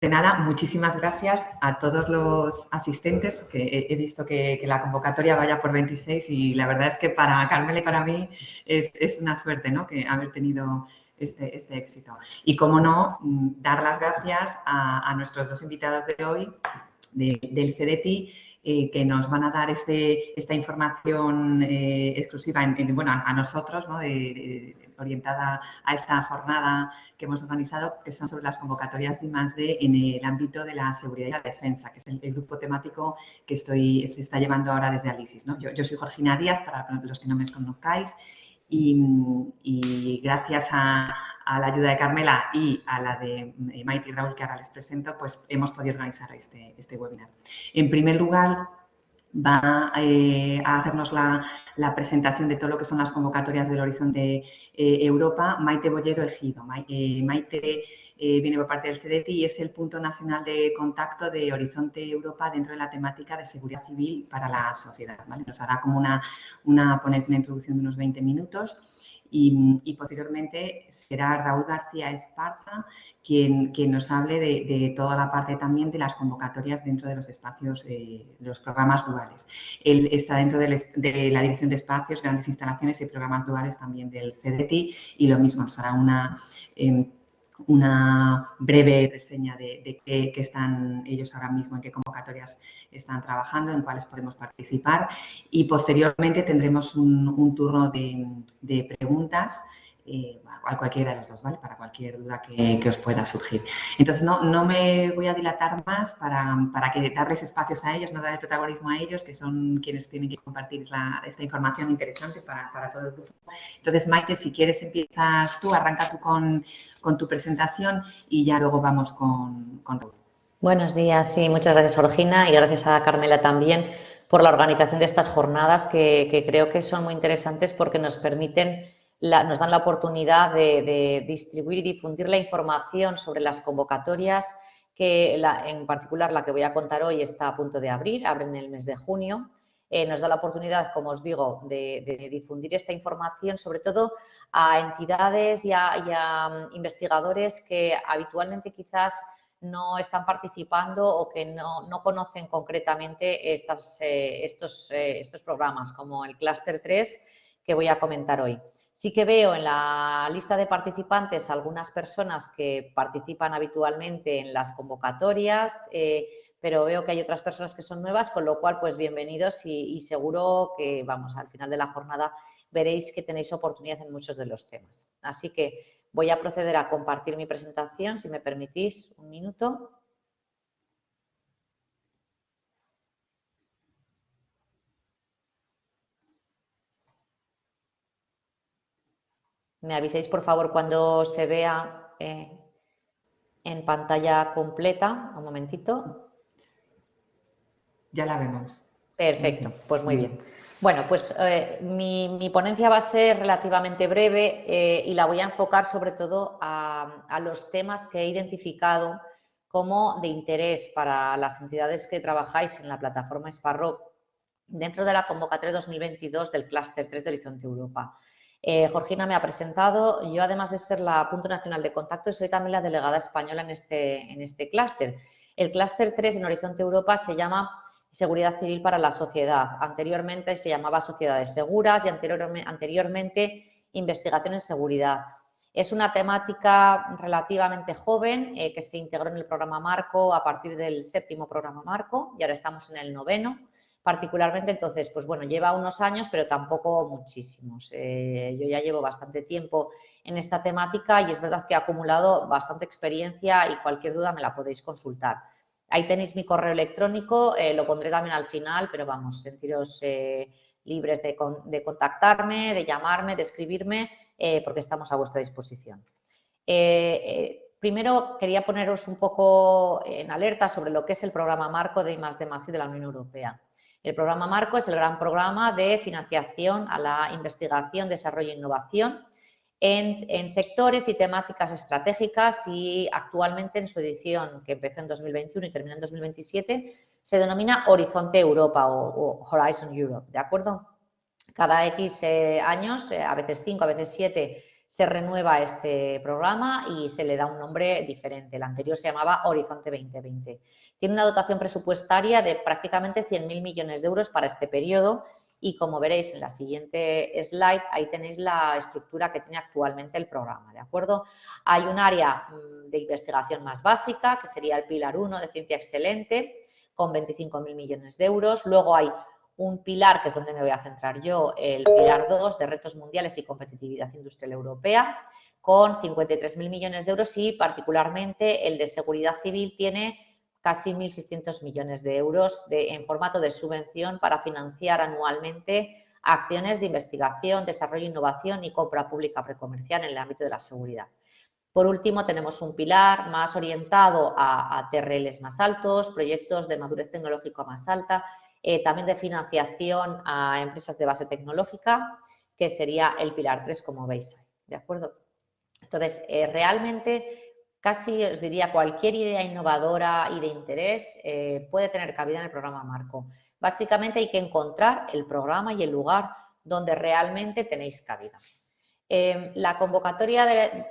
De nada, muchísimas gracias a todos los asistentes, que he visto que la convocatoria vaya por 26 y la verdad es que para Carmela y para mí es una suerte, ¿no?, que haber tenido este éxito. Y, cómo no, dar las gracias a nuestros dos invitados de hoy del CDTI, que nos van a dar esta información exclusiva a nosotros, ¿no?, orientada a esta jornada que hemos organizado, que son sobre las convocatorias de I+D en el ámbito de la seguridad y la defensa, que es el grupo temático que se está llevando ahora desde Alisis, ¿no? Yo soy Georgina Díaz, para los que no me conozcáis, y gracias a la ayuda de Carmela y a la de Maite y Raúl, que ahora les presento, pues hemos podido organizar este webinar. En primer lugar, va a hacernos la presentación de todo lo que son las convocatorias del Horizonte Europa, Maite Bollero Ejido. Maite viene por parte del CDTI y es el punto nacional de contacto de Horizonte Europa dentro de la temática de seguridad civil para la sociedad, ¿vale? Nos hará como una ponencia, una introducción de unos 20 minutos. Y posteriormente será Raúl García Esparza quien nos hable de toda la parte también de las convocatorias dentro de los espacios, de los programas duales. Él está dentro de la Dirección de Espacios, Grandes Instalaciones y Programas Duales también del CDTI, y lo mismo, nos hará una breve reseña de qué están ellos ahora mismo, en qué convocatorias están trabajando, en cuáles podemos participar, y posteriormente tendremos un turno de preguntas a cualquiera de los dos, ¿vale?, para cualquier duda que os pueda surgir. Entonces, no me voy a dilatar más para darles espacios a ellos, no dar el protagonismo a ellos, que son quienes tienen que compartir esta información interesante para todo el grupo. Entonces, Maite, si quieres empiezas tú, arranca tú con tu presentación y ya luego vamos con Raúl. Buenos días, sí, muchas gracias, Georgina, y gracias a Carmela también por la organización de estas jornadas que creo que son muy interesantes porque nos permiten, nos dan la oportunidad de distribuir y difundir la información sobre las convocatorias, que en particular la que voy a contar hoy está a punto de abrir, abre en el mes de junio. Nos da la oportunidad, como os digo, de difundir esta información, sobre todo a entidades y a investigadores que habitualmente quizás no están participando o que no conocen concretamente estos programas, como el Clúster 3 que voy a comentar hoy. Sí que veo en la lista de participantes algunas personas que participan habitualmente en las convocatorias, pero veo que hay otras personas que son nuevas, con lo cual, pues bienvenidos y seguro que, vamos, al final de la jornada veréis que tenéis oportunidad en muchos de los temas. Así que voy a proceder a compartir mi presentación, si me permitís un minuto. Me aviséis, por favor, cuando se vea en pantalla completa. Un momentito. Ya la vemos. Perfecto, pues muy bien. Bueno, pues mi ponencia va a ser relativamente breve y la voy a enfocar sobre todo a los temas que he identificado como de interés para las entidades que trabajáis en la plataforma Sparrow dentro de la convocatoria 2022 del Clúster 3 de Horizonte Europa. Georgina me ha presentado. Yo, además de ser la punto nacional de contacto, soy también la delegada española en este clúster. El Clúster 3 en Horizonte Europa se llama Seguridad Civil para la Sociedad. Anteriormente se llamaba Sociedades Seguras y anteriormente Investigación en Seguridad. Es una temática relativamente joven que se integró en el programa Marco a partir del 7º programa Marco y ahora estamos en el 9º. Particularmente, entonces, pues bueno, lleva unos años, pero tampoco muchísimos. Yo ya llevo bastante tiempo en esta temática y es verdad que he acumulado bastante experiencia y cualquier duda me la podéis consultar. Ahí tenéis mi correo electrónico, lo pondré también al final, pero vamos, sentiros libres de contactarme, de llamarme, de escribirme, porque estamos a vuestra disposición. Primero quería poneros un poco en alerta sobre lo que es el programa Marco de I+D+I de la Unión Europea. El programa Marco es el gran programa de financiación a la investigación, desarrollo e innovación en sectores y temáticas estratégicas y actualmente en su edición, que empezó en 2021 y termina en 2027, se denomina Horizonte Europa o Horizon Europe, ¿de acuerdo? Cada X años, a veces 5, a veces 7, se renueva este programa y se le da un nombre diferente. El anterior se llamaba Horizonte 2020. Tiene una dotación presupuestaria de prácticamente 100.000 millones de euros para este periodo y, como veréis en la siguiente slide, ahí tenéis la estructura que tiene actualmente el programa, ¿de acuerdo? Hay un área de investigación más básica, que sería el pilar 1 de ciencia excelente, con 25.000 millones de euros. Luego hay un pilar, que es donde me voy a centrar yo, el pilar 2 de retos mundiales y competitividad industrial europea, con 53.000 millones de euros y particularmente el de seguridad civil tiene casi 1.600 millones de euros en formato de subvención para financiar anualmente acciones de investigación, desarrollo, innovación y compra pública precomercial en el ámbito de la seguridad. Por último, tenemos un pilar más orientado a TRLs más altos, proyectos de madurez tecnológica más alta, también de financiación a empresas de base tecnológica, que sería el pilar 3, como veis, ¿de acuerdo? Entonces, realmente, casi os diría, cualquier idea innovadora y de interés puede tener cabida en el programa Marco. Básicamente hay que encontrar el programa y el lugar donde realmente tenéis cabida. La convocatoria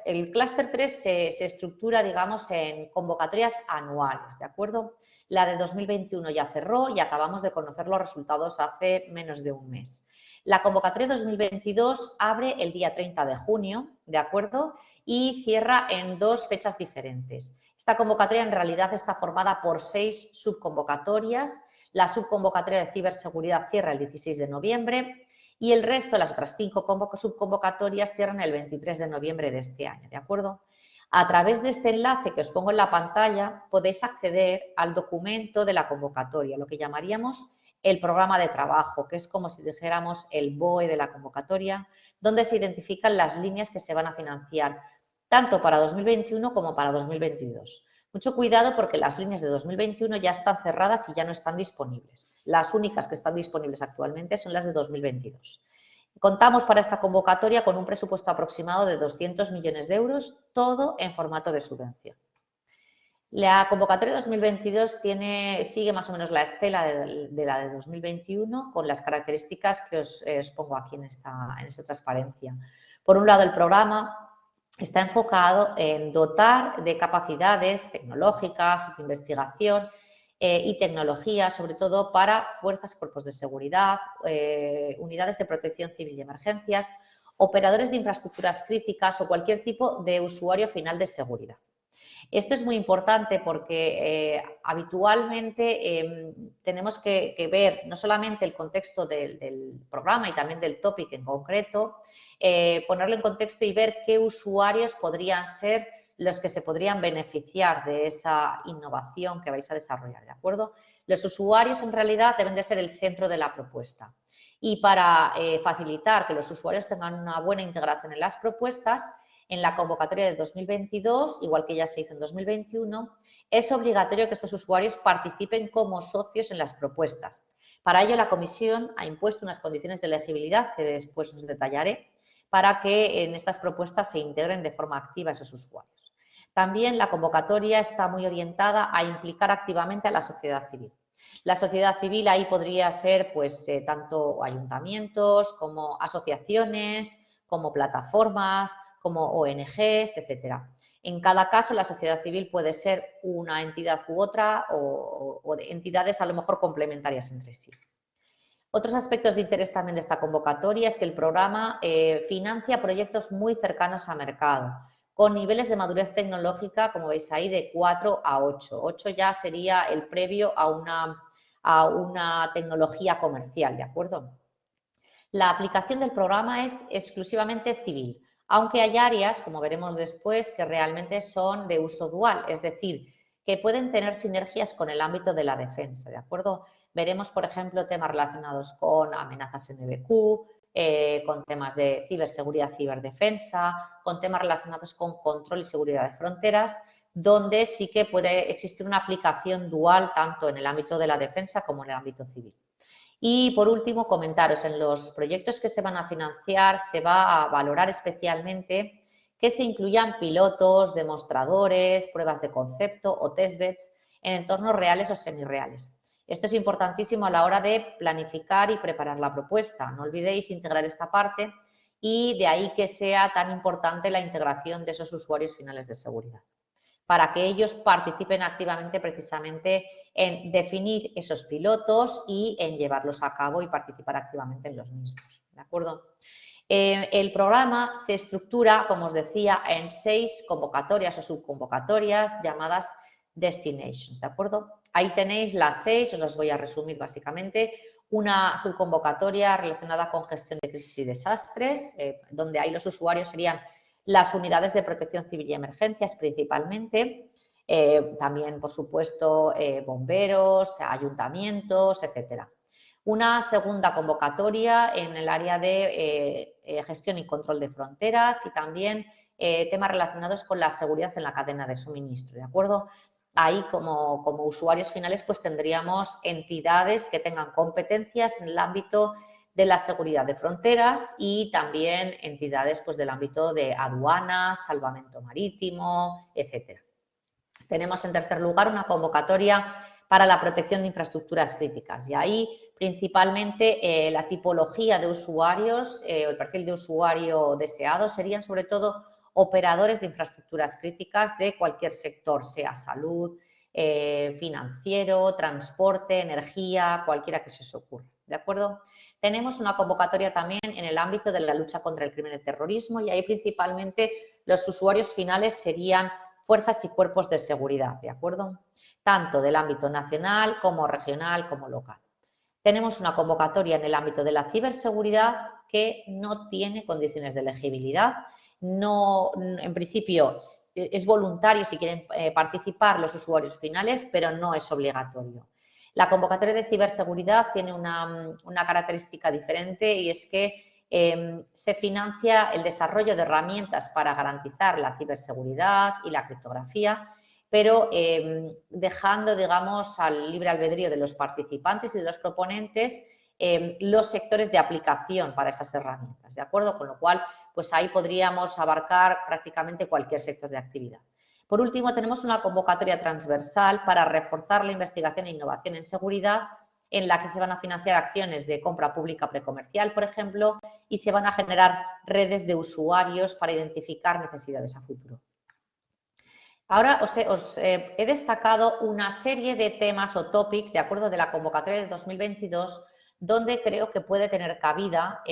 del clúster 3 se estructura, digamos, en convocatorias anuales, ¿de acuerdo? La de 2021 ya cerró y acabamos de conocer los resultados hace menos de un mes. La convocatoria 2022 abre el día 30 de junio, ¿de acuerdo? Y cierra en 2 fechas diferentes. Esta convocatoria en realidad está formada por 6 subconvocatorias. La subconvocatoria de ciberseguridad cierra el 16 de noviembre. Y el resto, las otras 5 subconvocatorias, cierran el 23 de noviembre de este año, ¿de acuerdo? A través de este enlace que os pongo en la pantalla podéis acceder al documento de la convocatoria, lo que llamaríamos el programa de trabajo, que es como si dijéramos el BOE de la convocatoria, donde se identifican las líneas que se van a financiar, tanto para 2021 como para 2022. Mucho cuidado porque las líneas de 2021 ya están cerradas y ya no están disponibles. Las únicas que están disponibles actualmente son las de 2022. Contamos para esta convocatoria con un presupuesto aproximado de 200 millones de euros, todo en formato de subvención. La convocatoria 2022 sigue más o menos la estela de la de 2021 con las características que os pongo aquí en esta transparencia. Por un lado, el programa está enfocado en dotar de capacidades tecnológicas, de investigación y tecnología, sobre todo para fuerzas y cuerpos de seguridad, unidades de protección civil y emergencias, operadores de infraestructuras críticas o cualquier tipo de usuario final de seguridad. Esto es muy importante porque habitualmente tenemos que ver no solamente el contexto del programa y también del topic en concreto, ponerlo en contexto y ver qué usuarios podrían ser los que se podrían beneficiar de esa innovación que vais a desarrollar, ¿de acuerdo? Los usuarios en realidad deben de ser el centro de la propuesta y para facilitar que los usuarios tengan una buena integración en las propuestas, en la convocatoria de 2022, igual que ya se hizo en 2021, es obligatorio que estos usuarios participen como socios en las propuestas. Para ello, la Comisión ha impuesto unas condiciones de elegibilidad que después os detallaré para que en estas propuestas se integren de forma activa esos usuarios. También la convocatoria está muy orientada a implicar activamente a la sociedad civil. La sociedad civil ahí podría ser pues, tanto ayuntamientos como asociaciones, como plataformas, como ONGs, etcétera. En cada caso, la sociedad civil puede ser una entidad u otra o de entidades a lo mejor complementarias entre sí. Otros aspectos de interés también de esta convocatoria es que el programa financia proyectos muy cercanos a mercado, con niveles de madurez tecnológica, como veis ahí, de 4 a 8. 8 ya sería el previo a una tecnología comercial, ¿de acuerdo? La aplicación del programa es exclusivamente civil, aunque hay áreas, como veremos después, que realmente son de uso dual, es decir, que pueden tener sinergias con el ámbito de la defensa, ¿de acuerdo? Veremos, por ejemplo, temas relacionados con amenazas NBQ, con temas de ciberseguridad, ciberdefensa, con temas relacionados con control y seguridad de fronteras, donde sí que puede existir una aplicación dual tanto en el ámbito de la defensa como en el ámbito civil. Y por último, comentaros, en los proyectos que se van a financiar se va a valorar especialmente que se incluyan pilotos, demostradores, pruebas de concepto o testbeds en entornos reales o semirreales. Esto es importantísimo a la hora de planificar y preparar la propuesta. No olvidéis integrar esta parte y de ahí que sea tan importante la integración de esos usuarios finales de seguridad, para que ellos participen activamente precisamente en definir esos pilotos y en llevarlos a cabo y participar activamente en los mismos, ¿de acuerdo? El programa se estructura, como os decía, en 6 convocatorias o subconvocatorias llamadas Destinations, ¿de acuerdo? Ahí tenéis las 6, os las voy a resumir básicamente. Una subconvocatoria relacionada con gestión de crisis y desastres, donde ahí los usuarios serían las unidades de protección civil y emergencias principalmente, también, por supuesto, bomberos, ayuntamientos, etcétera. Una segunda convocatoria en el área de gestión y control de fronteras y también temas relacionados con la seguridad en la cadena de suministro, ¿de acuerdo? Ahí como usuarios finales pues tendríamos entidades que tengan competencias en el ámbito de la seguridad de fronteras y también entidades pues del ámbito de aduanas, salvamento marítimo, etcétera. Tenemos en tercer lugar una convocatoria para la protección de infraestructuras críticas y ahí principalmente la tipología de usuarios o el perfil de usuario deseado serían sobre todo operadores de infraestructuras críticas de cualquier sector, sea salud, financiero, transporte, energía, cualquiera que se os ocurra, ¿de acuerdo? Tenemos una convocatoria también en el ámbito de la lucha contra el crimen y el terrorismo y ahí principalmente los usuarios finales serían fuerzas y cuerpos de seguridad, ¿de acuerdo? Tanto del ámbito nacional como regional como local. Tenemos una convocatoria en el ámbito de la ciberseguridad que no tiene condiciones de elegibilidad. No, en principio es voluntario si quieren participar los usuarios finales, pero no es obligatorio. La convocatoria de ciberseguridad tiene una característica diferente y es que se financia el desarrollo de herramientas para garantizar la ciberseguridad y la criptografía, pero dejando, digamos, al libre albedrío de los participantes y de los proponentes los sectores de aplicación para esas herramientas, ¿de acuerdo? Con lo cual, pues ahí podríamos abarcar prácticamente cualquier sector de actividad. Por último, tenemos una convocatoria transversal para reforzar la investigación e innovación en seguridad, en la que se van a financiar acciones de compra pública precomercial, por ejemplo, y se van a generar redes de usuarios para identificar necesidades a futuro. Ahora os he destacado una serie de temas o topics, de acuerdo, de la convocatoria de 2022, donde creo que puede tener cabida,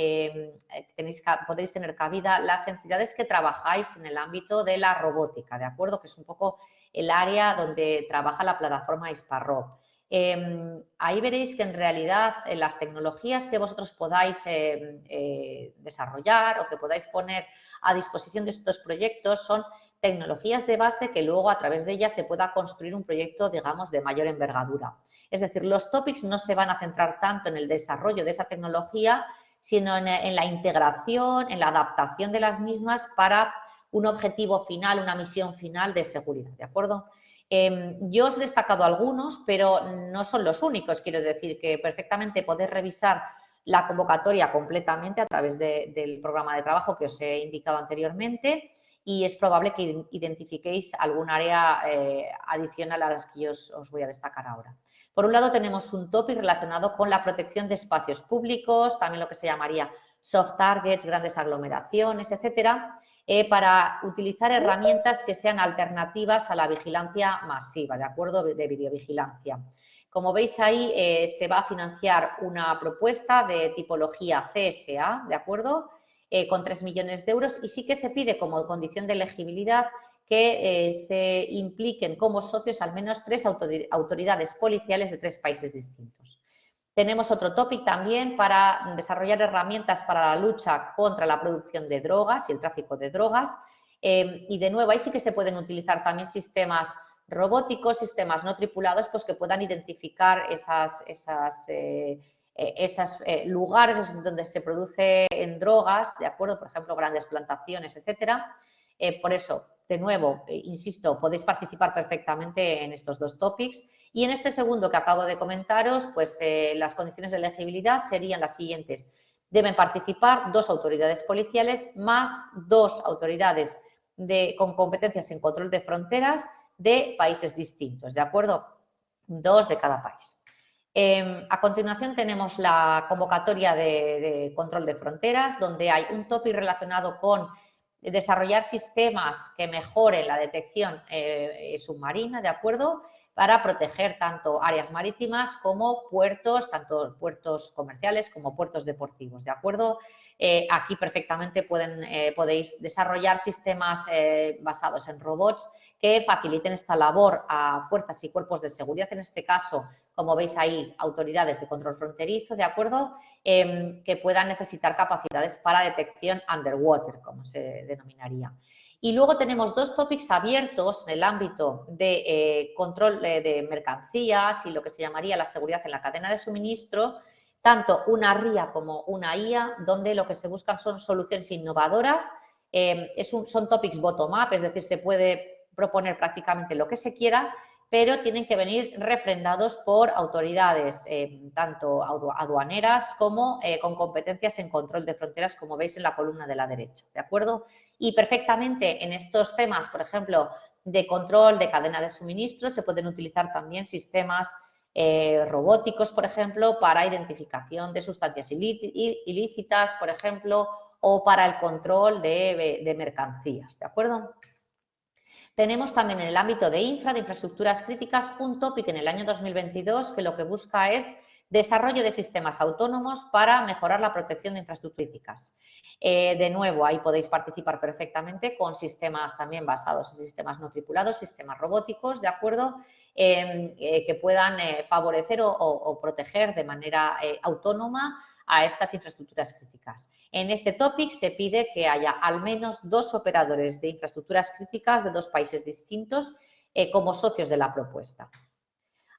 podéis tener cabida las entidades que trabajáis en el ámbito de la robótica, ¿de acuerdo? Que es un poco el área donde trabaja la plataforma Isparrob. Ahí veréis que en realidad las tecnologías que vosotros podáis desarrollar o que podáis poner a disposición de estos proyectos son tecnologías de base que luego a través de ellas se pueda construir un proyecto, digamos, de mayor envergadura. Es decir, los topics no se van a centrar tanto en el desarrollo de esa tecnología, sino en la integración, en la adaptación de las mismas para un objetivo final, una misión final de seguridad, ¿de acuerdo? Yo os he destacado algunos, pero no son los únicos. Quiero decir que perfectamente podéis revisar la convocatoria completamente a través del programa de trabajo que os he indicado anteriormente y es probable que identifiquéis algún área adicional a las que yo os voy a destacar ahora. Por un lado tenemos un topic relacionado con la protección de espacios públicos, también lo que se llamaría soft targets, grandes aglomeraciones, etcétera, para utilizar herramientas que sean alternativas a la vigilancia masiva, ¿de acuerdo? De videovigilancia. Como veis ahí, se va a financiar una propuesta de tipología CSA, ¿de acuerdo? Con 3 millones de euros y sí que se pide como condición de elegibilidad que se impliquen como socios al menos 3 autoridades policiales de 3 países distintos. Tenemos otro topic también para desarrollar herramientas para la lucha contra la producción de drogas y el tráfico de drogas. Y de nuevo, ahí sí que se pueden utilizar también sistemas robóticos, sistemas no tripulados, pues que puedan identificar esos lugares donde se producen drogas, ¿de acuerdo? Por ejemplo, grandes plantaciones, etcétera. Por eso, de nuevo, insisto, podéis participar perfectamente en estos dos topics. Y en este segundo que acabo de comentaros, pues las condiciones de elegibilidad serían las siguientes. Deben participar 2 autoridades policiales más 2 autoridades con competencias en control de fronteras de países distintos, ¿de acuerdo? 2 de cada país. A continuación tenemos la convocatoria de control de fronteras, donde hay un tópico relacionado con desarrollar sistemas que mejoren la detección submarina, ¿de acuerdo?, para proteger tanto áreas marítimas como puertos, tanto puertos comerciales como puertos deportivos, ¿de acuerdo? Aquí perfectamente podéis desarrollar sistemas basados en robots que faciliten esta labor a fuerzas y cuerpos de seguridad, en este caso, como veis ahí, autoridades de control fronterizo, ¿de acuerdo?, que puedan necesitar capacidades para detección underwater, como se denominaría. Y luego tenemos dos topics abiertos en el ámbito de control de mercancías y lo que se llamaría la seguridad en la cadena de suministro, tanto una RIA como una IA, donde lo que se buscan son soluciones innovadoras. Son topics bottom-up, es decir, se puede proponer prácticamente lo que se quiera, pero tienen que venir refrendados por autoridades tanto aduaneras como con competencias en control de fronteras, como veis en la columna de la derecha, ¿de acuerdo? Y perfectamente en estos temas, por ejemplo, de control de cadena de suministro, se pueden utilizar también sistemas robóticos, por ejemplo, para identificación de sustancias ilícitas, por ejemplo, o para el control de mercancías, ¿de acuerdo? Tenemos también en el ámbito de infraestructuras críticas, un tópico en el año 2022 que lo que busca es desarrollo de sistemas autónomos para mejorar la protección de infraestructuras críticas. De nuevo, ahí podéis participar perfectamente con sistemas también basados en sistemas no tripulados, sistemas robóticos, ¿de acuerdo?, que puedan favorecer o proteger de manera autónoma a estas infraestructuras críticas. En este topic se pide que haya al menos 2 operadores de infraestructuras críticas de 2 países distintos como socios de la propuesta.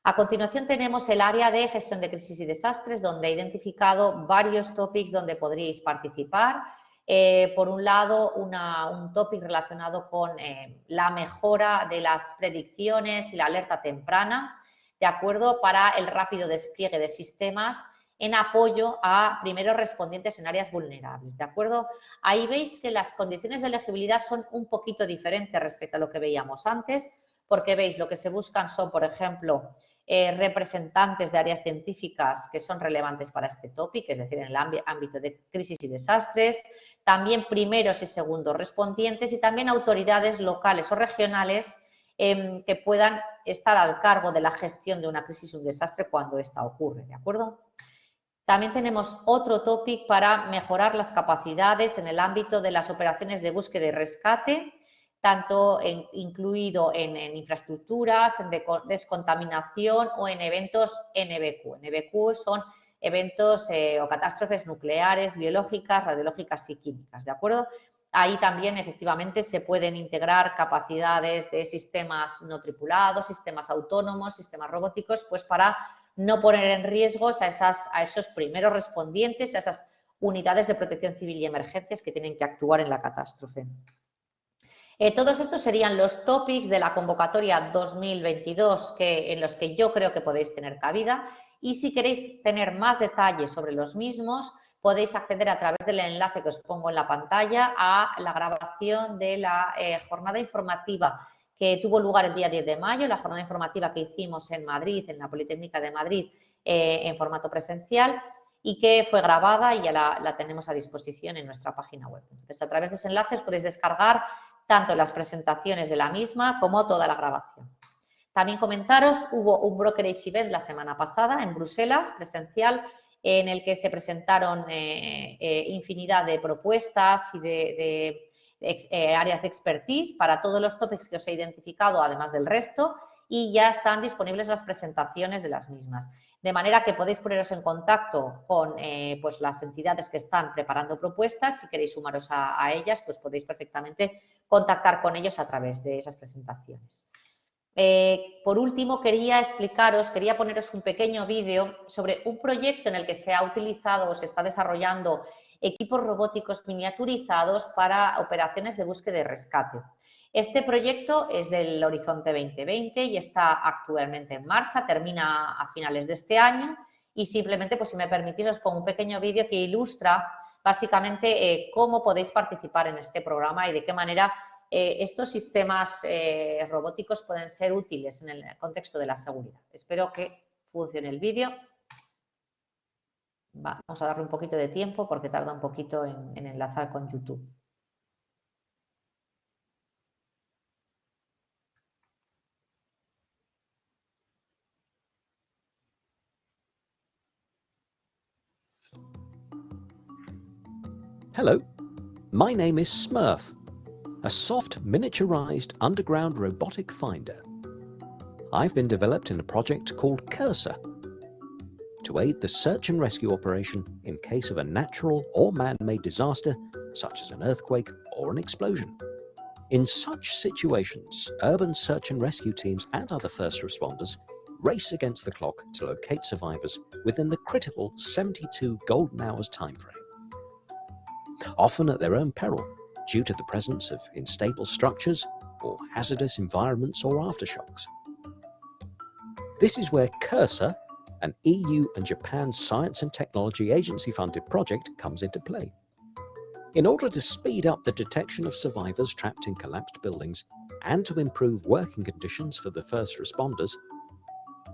A continuación tenemos el área de gestión de crisis y desastres, donde he identificado varios topics donde podríais participar. Por un lado, un topic relacionado con la mejora de las predicciones y la alerta temprana, ¿de acuerdo?, para el rápido despliegue de sistemas en apoyo a primeros respondientes en áreas vulnerables, ¿de acuerdo? Ahí veis que las condiciones de elegibilidad son un poquito diferentes respecto a lo que veíamos antes, porque veis, lo que se buscan son, por ejemplo, representantes de áreas científicas que son relevantes para este tópico, es decir, en el ámbito de crisis y desastres, también primeros y segundos respondientes y también autoridades locales o regionales que puedan estar al cargo de la gestión de una crisis o un desastre cuando ésta ocurre, ¿de acuerdo? También tenemos otro tópico para mejorar las capacidades en el ámbito de las operaciones de búsqueda y rescate, tanto incluido en infraestructuras, en descontaminación o en eventos NBQ. NBQ son eventos o catástrofes nucleares, biológicas, radiológicas y químicas, ¿de acuerdo? Ahí también efectivamente se pueden integrar capacidades de sistemas no tripulados, sistemas autónomos, sistemas robóticos, pues para no poner en riesgo a esos primeros respondientes, a esas unidades de protección civil y emergencias que tienen que actuar en la catástrofe. Todos estos serían los topics de la convocatoria 2022 en los que yo creo que podéis tener cabida, y si queréis tener más detalles sobre los mismos, podéis acceder a través del enlace que os pongo en la pantalla a la grabación de la jornada informativa que tuvo lugar el día 10 de mayo, la jornada informativa que hicimos en Madrid, en la Politécnica de Madrid, en formato presencial, y que fue grabada y ya la tenemos a disposición en nuestra página web. Entonces, a través de ese enlace os podéis descargar tanto las presentaciones de la misma como toda la grabación. También comentaros, hubo un brokerage event la semana pasada en Bruselas, presencial, en el que se presentaron infinidad de propuestas y de áreas de expertise para todos los topics que os he identificado, además del resto, y ya están disponibles las presentaciones de las mismas. De manera que podéis poneros en contacto con pues las entidades que están preparando propuestas. Si queréis sumaros a ellas, pues podéis perfectamente contactar con ellos a través de esas presentaciones. Por último, quería poneros un pequeño vídeo sobre un proyecto en el que se ha utilizado o se está desarrollando equipos robóticos miniaturizados para operaciones de búsqueda y rescate. Este proyecto es del Horizonte 2020 y está actualmente en marcha, termina a finales de este año, y simplemente, pues si me permitís, os pongo un pequeño vídeo que ilustra básicamente cómo podéis participar en este programa y de qué manera estos sistemas robóticos pueden ser útiles en el contexto de la seguridad. Espero que funcione el vídeo. Vamos a darle un poquito de tiempo porque tarda un poquito en enlazar con YouTube. Hello, my name is Smurf, a soft miniaturized underground robotic finder. I've been developed in a project called Cursor to aid the search and rescue operation in case of a natural or man-made disaster such as an earthquake or an explosion. In such situations, urban search and rescue teams and other first responders race against the clock to locate survivors within the critical 72 golden hours timeframe, often at their own peril due to the presence of unstable structures or hazardous environments or aftershocks. This is where Cursor, an EU and Japan Science and Technology Agency-funded project, comes into play. In order to speed up the detection of survivors trapped in collapsed buildings and to improve working conditions for the first responders,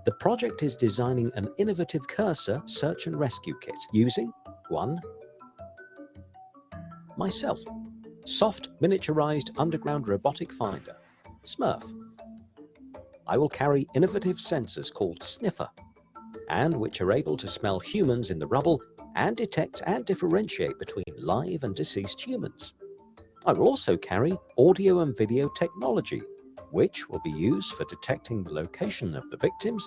the project is designing an innovative Cursor search and rescue kit using 1. Myself, soft miniaturized underground robotic finder, Smurf. I will carry innovative sensors called Sniffer, and which are able to smell humans in the rubble and detect and differentiate between live and deceased humans. I will also carry audio and video technology, which will be used for detecting the location of the victims,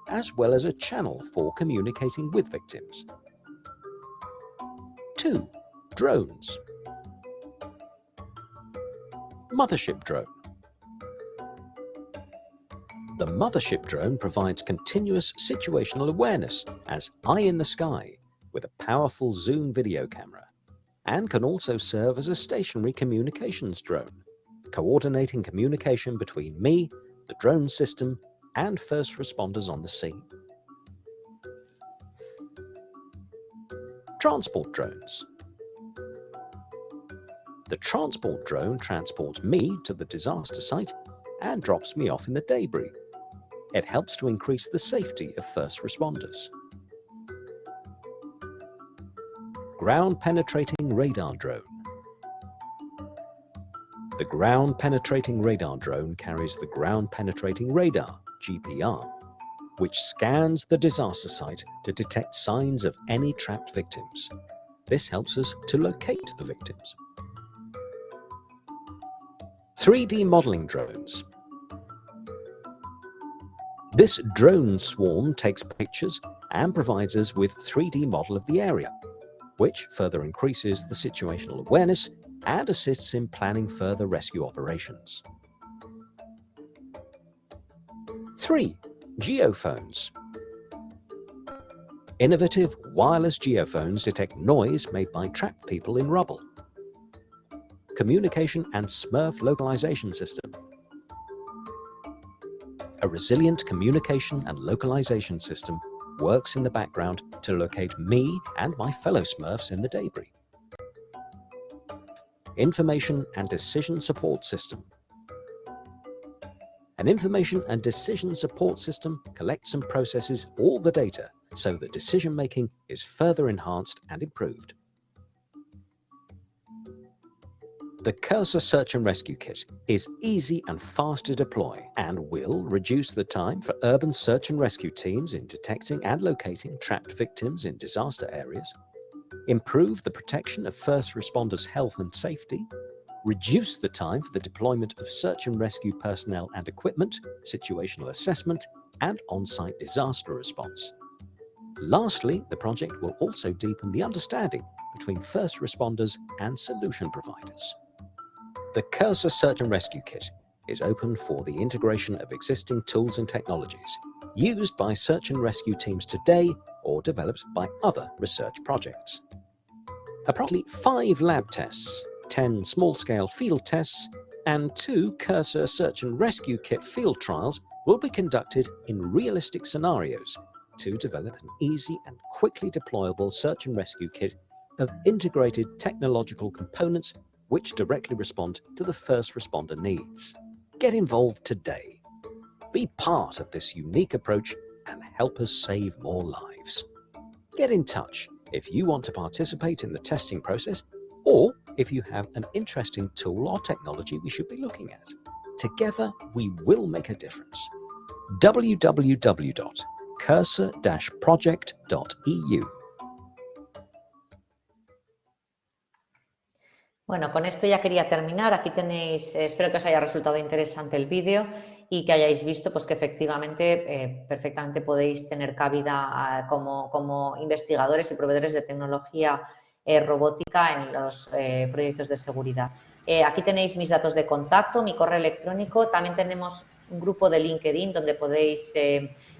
as well as a channel for communicating with victims. 2. Drones. Mothership drone. The Mothership drone provides continuous situational awareness as eye in the sky with a powerful zoom video camera, and can also serve as a stationary communications drone, coordinating communication between me, the drone system, and first responders on the scene. Transport drones. The transport drone transports me to the disaster site and drops me off in the debris. It helps to increase the safety of first responders. Ground-penetrating radar drone. The ground-penetrating radar drone carries the ground-penetrating radar, GPR, which scans the disaster site to detect signs of any trapped victims. This helps us to locate the victims. 3D modeling drones. This drone swarm takes pictures and provides us with a 3D model of the area, which further increases the situational awareness and assists in planning further rescue operations. 3. Geophones. Innovative wireless geophones detect noise made by trapped people in rubble. Communication and Smurf localization system. A resilient communication and localization system works in the background to locate me and my fellow Smurfs in the debris. Information and decision support system. An information and decision support system collects and processes all the data so that decision-making is further enhanced and improved. The Cursor Search and Rescue Kit is easy and fast to deploy and will reduce the time for urban search and rescue teams in detecting and locating trapped victims in disaster areas, improve the protection of first responders' health and safety, reduce the time for the deployment of search and rescue personnel and equipment, situational assessment, and on-site disaster response. Lastly, the project will also deepen the understanding between first responders and solution providers. The Cursor Search and Rescue Kit is open for the integration of existing tools and technologies used by search and rescue teams today or developed by other research projects. Approximately 5 lab tests, 10 small-scale field tests, and 2 Cursor Search and Rescue Kit field trials will be conducted in realistic scenarios to develop an easy and quickly deployable search and rescue kit of integrated technological components which directly respond to the first responder needs. Get involved today. Be part of this unique approach and help us save more lives. Get in touch if you want to participate in the testing process, or if you have an interesting tool or technology we should be looking at. Together, we will make a difference. www.cursor-project.eu. Bueno, con esto ya quería terminar. Aquí tenéis, espero que os haya resultado interesante el vídeo y que hayáis visto pues, que efectivamente perfectamente podéis tener cabida como investigadores y proveedores de tecnología robótica en los proyectos de seguridad. Aquí tenéis mis datos de contacto, mi correo electrónico. También tenemos un grupo de LinkedIn donde podéis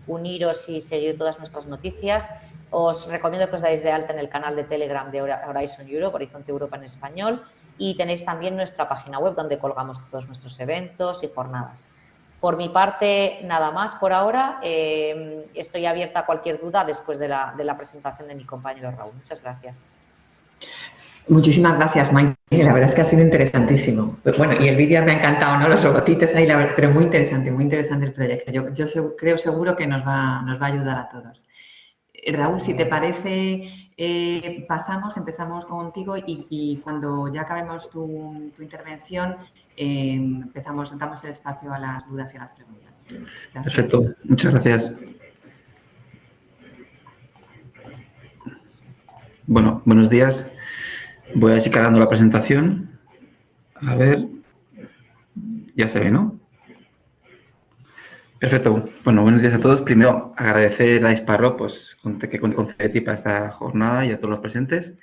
uniros y seguir todas nuestras noticias. Os recomiendo que os dais de alta en el canal de Telegram de Horizon Europe, Horizonte Europa en español, y tenéis también nuestra página web donde colgamos todos nuestros eventos y jornadas. Por mi parte, nada más por ahora. Estoy abierta a cualquier duda después de la presentación de mi compañero Raúl. Muchas gracias. Muchísimas gracias, Maite. La verdad es que ha sido interesantísimo. Bueno, y el vídeo me ha encantado, ¿no? Los robotitos ahí, pero muy interesante el proyecto. Yo creo seguro que nos va a ayudar a todos. Raúl, si te parece, empezamos contigo y cuando ya acabemos tu intervención, damos el espacio a las dudas y a las preguntas. Gracias. Perfecto, muchas gracias. Bueno, buenos días. Voy a ir cargando la presentación. A ver, ya se ve, ¿no? Perfecto. Bueno, buenos días a todos. Primero, agradecer a Isparro pues, que cuente con CEDETI para esta jornada y a todos los presentes.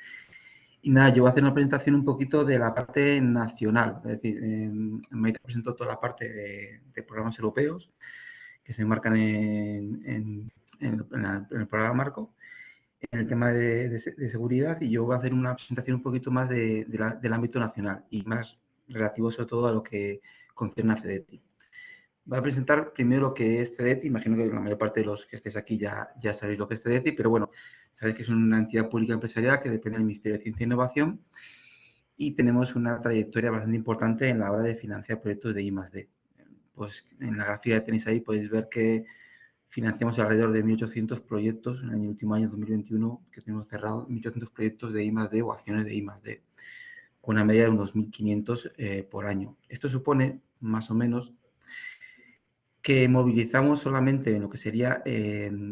Y nada, yo voy a hacer una presentación un poquito de la parte nacional. Es decir, Maite presentó toda la parte de programas europeos que se enmarcan en el programa Marco, en el tema de seguridad, y yo voy a hacer una presentación un poquito más del ámbito nacional y más relativo sobre todo a lo que concierne a CEDETI. Voy a presentar primero lo que es CEDETI. Imagino que la mayor parte de los que estéis aquí ya sabéis lo que es CEDETI, pero bueno, sabéis que es una entidad pública empresarial que depende del Ministerio de Ciencia e Innovación y tenemos una trayectoria bastante importante en la hora de financiar proyectos de I+D. Pues en la gráfica que tenéis ahí podéis ver que financiamos alrededor de 1.800 proyectos en el último año 2021, que tenemos cerrado 1.800 proyectos de I+D o acciones de I+D, con una media de unos 1.500 por año. Esto supone, más o menos, que movilizamos solamente en lo que sería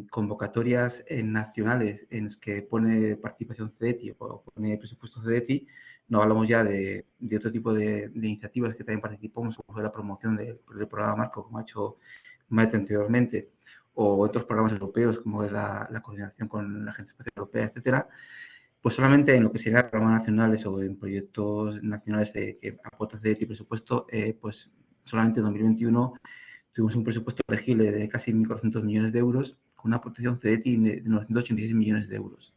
convocatorias nacionales en las que pone participación CEDETI o pone presupuesto CEDETI. No hablamos ya de otro tipo de iniciativas que también participamos, como la promoción del programa Marco, como ha hecho Maite anteriormente, o otros programas europeos, como es la coordinación con la Agencia Espacial Europea, etcétera. Pues solamente en lo que sería programas nacionales o en proyectos nacionales que aporta CEDETI presupuesto, pues solamente en 2021 tuvimos un presupuesto elegible de casi 1.400 millones de euros, con una aportación CEDETI de 986 millones de euros.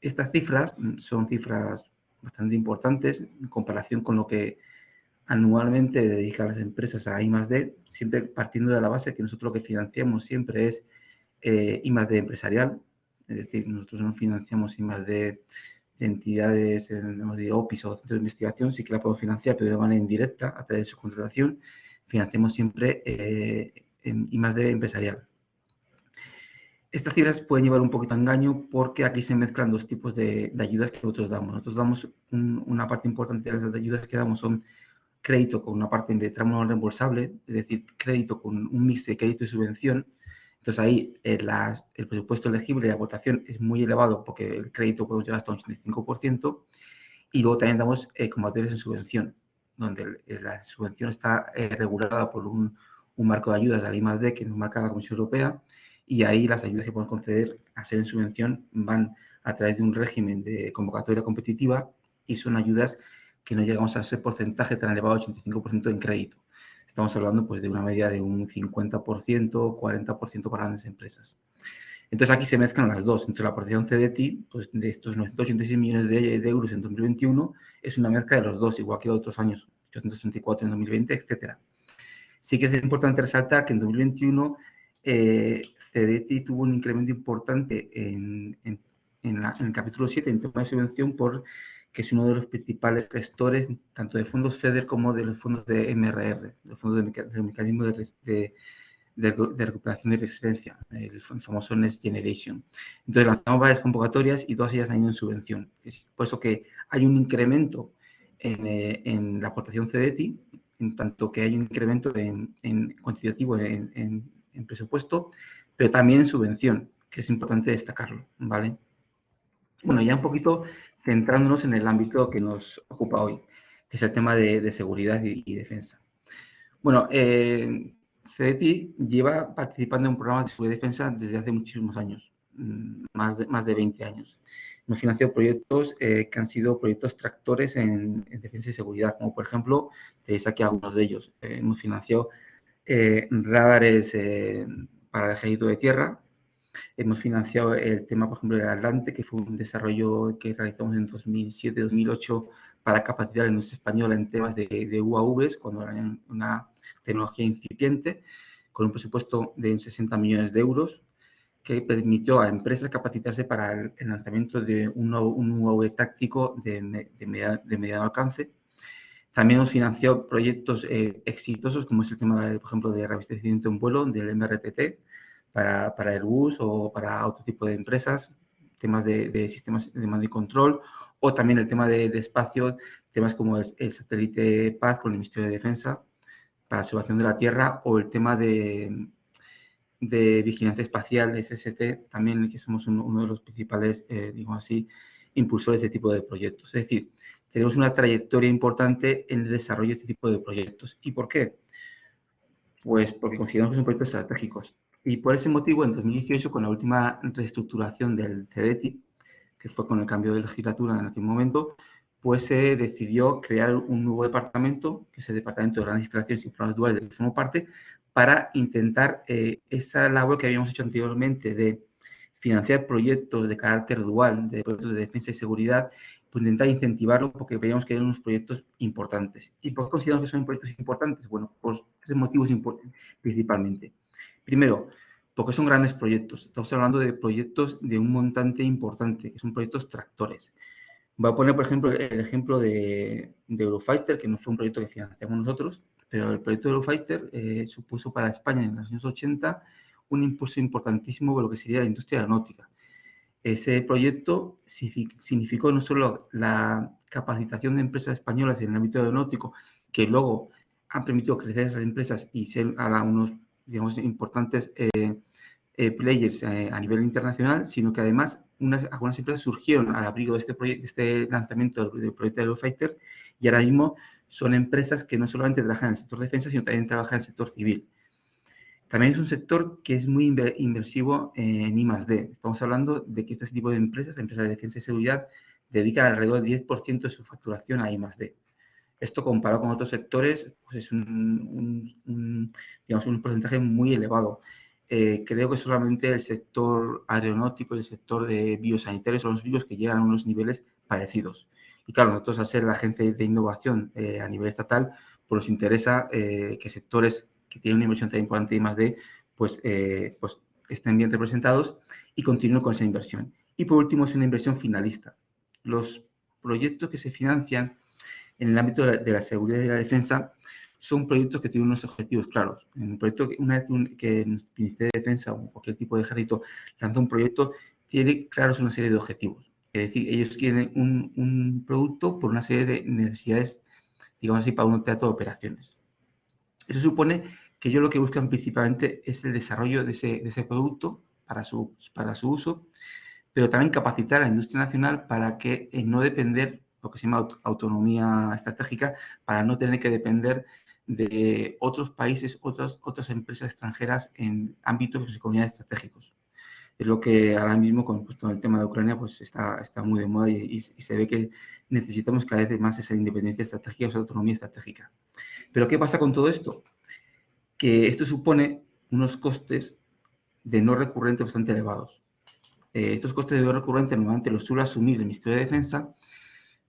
Estas cifras son cifras bastante importantes en comparación con lo que anualmente dedican las empresas a I+D, siempre partiendo de la base que nosotros lo que financiamos siempre es I+D empresarial, es decir, nosotros no financiamos I+D de entidades, de OPIs o centros de investigación, sí que la podemos financiar, pero de manera indirecta, a través de su contratación. Financiamos siempre en I+D empresarial. Estas cifras pueden llevar un poquito a engaño porque aquí se mezclan dos tipos de ayudas que nosotros damos. Nosotros damos una parte importante de las ayudas que damos son crédito con una parte de tramo no reembolsable, es decir, crédito con un mix de crédito y subvención. Entonces ahí el presupuesto elegible de aportación es muy elevado porque el crédito podemos llegar hasta un 85%, y luego también damos convocatorias en subvención, donde la subvención está regulada por un marco de ayudas de la I+D que nos marca la Comisión Europea, y ahí las ayudas que podemos conceder a ser en subvención van a través de un régimen de convocatoria competitiva y son ayudas que no llegamos a ese porcentaje tan elevado, 85% en crédito. Estamos hablando pues, de una media de un 50%, 40% para grandes empresas. Entonces aquí se mezclan las dos. Entre la aportación CEDETI, pues de estos 986 millones de euros en 2021, es una mezcla de los dos, igual que otros años, 834 en 2020, etcétera. Sí que es importante resaltar que en 2021 CEDETI tuvo un incremento importante en el capítulo 7, en tema de subvención, que es uno de los principales gestores tanto de fondos FEDER como de los fondos de MRR, los fondos del mecanismo de de recuperación de resiliencia, el famoso Next Generation. Entonces lanzamos varias convocatorias y todas ellas han ido en subvención. Por eso que hay un incremento en la aportación CEDETI, en tanto que hay un incremento en cuantitativo en presupuesto, pero también en subvención, que es importante destacarlo, ¿vale? Bueno, ya un poquito centrándonos en el ámbito que nos ocupa hoy, que es el tema de seguridad y defensa. Bueno, CEDETI lleva participando en programas de seguridad y defensa desde hace muchísimos años, más de 20 años. Hemos financiado proyectos que han sido proyectos tractores en defensa y seguridad, como por ejemplo, tenéis aquí algunos de ellos. Hemos financiado radares para el ejército de tierra. Hemos financiado el tema, por ejemplo, del Atlante, que fue un desarrollo que realizamos en 2007-2008 para capacitar a la industria española en temas de UAVs, cuando era una tecnología incipiente, con un presupuesto de 60 millones de euros, que permitió a empresas capacitarse para el lanzamiento de un UAV táctico de mediano alcance. También hemos financiado proyectos exitosos, como es el tema, por ejemplo, de reabastecimiento en vuelo del MRTT, para Airbus o para otro tipo de empresas, temas de sistemas de mando y control, o también el tema de espacio, temas como el satélite PAZ con el Ministerio de Defensa para la observación de la Tierra, o el tema de vigilancia espacial, SST, también que somos uno de los principales, digamos así, impulsores de este tipo de proyectos. Es decir, tenemos una trayectoria importante en el desarrollo de este tipo de proyectos. ¿Y por qué? Pues porque consideramos que son proyectos estratégicos. Y por ese motivo, en 2018, con la última reestructuración del CEDETI, que fue con el cambio de legislatura en aquel momento, pues se decidió crear un nuevo departamento, que es el Departamento de Grandes Instalaciones y Programas Duales, del que formo parte, para intentar esa labor que habíamos hecho anteriormente de financiar proyectos de carácter dual, de proyectos de defensa y seguridad, pues intentar incentivarlo porque veíamos que eran unos proyectos importantes. ¿Y por qué consideramos que son proyectos importantes? Bueno, pues tres motivos principalmente. Primero, porque son grandes proyectos. Estamos hablando de proyectos de un montante importante, que son proyectos tractores. Voy a poner, por ejemplo, el ejemplo de Eurofighter, que no fue un proyecto que financiamos nosotros, pero el proyecto de Eurofighter supuso para España en los años 80 un impulso importantísimo de lo que sería la industria aeronáutica. Ese proyecto significó no solo la capacitación de empresas españolas en el ámbito aeronáutico, que luego han permitido crecer esas empresas y ser ahora unos, digamos, importantes players a nivel internacional, sino que además algunas empresas surgieron al abrigo de este lanzamiento del proyecto de Eurofighter y ahora mismo son empresas que no solamente trabajan en el sector de defensa, sino también trabajan en el sector civil. También es un sector que es muy inversivo en I+D. Estamos hablando de que este tipo de empresas de defensa y seguridad, dedican alrededor del 10% de su facturación a I+D. Esto comparado con otros sectores, pues es digamos, un porcentaje muy elevado. Creo que solamente el sector aeronáutico y el sector de biosanitarios son los únicos que llegan a unos niveles parecidos. Y claro, nosotros, al ser la agencia de innovación a nivel estatal, pues nos interesa que sectores que tienen una inversión tan importante de I+D, pues estén bien representados y continúen con esa inversión. Y por último, es una inversión finalista. Los proyectos que se financian en el ámbito de la seguridad y la defensa son proyectos que tienen unos objetivos claros. En un proyecto, una vez que el Ministerio de Defensa o cualquier tipo de ejército lanza un proyecto, tiene claros una serie de objetivos. Es decir, ellos quieren un producto por una serie de necesidades, digamos así, para un teatro de operaciones. Eso supone que ellos lo que buscan principalmente es el desarrollo de ese producto para su uso, pero también capacitar a la industria nacional para que no depender, lo que se llama autonomía estratégica, para no tener que depender de otros países, otras empresas extranjeras en ámbitos que se consideran estratégicos. Es lo que ahora mismo con el tema de Ucrania pues está muy de moda y se ve que necesitamos cada vez más esa independencia estratégica, esa autonomía estratégica. Pero ¿qué pasa con todo esto? Que esto supone unos costes de no recurrente bastante elevados. Estos costes de no recurrente normalmente los suele asumir el Ministerio de Defensa,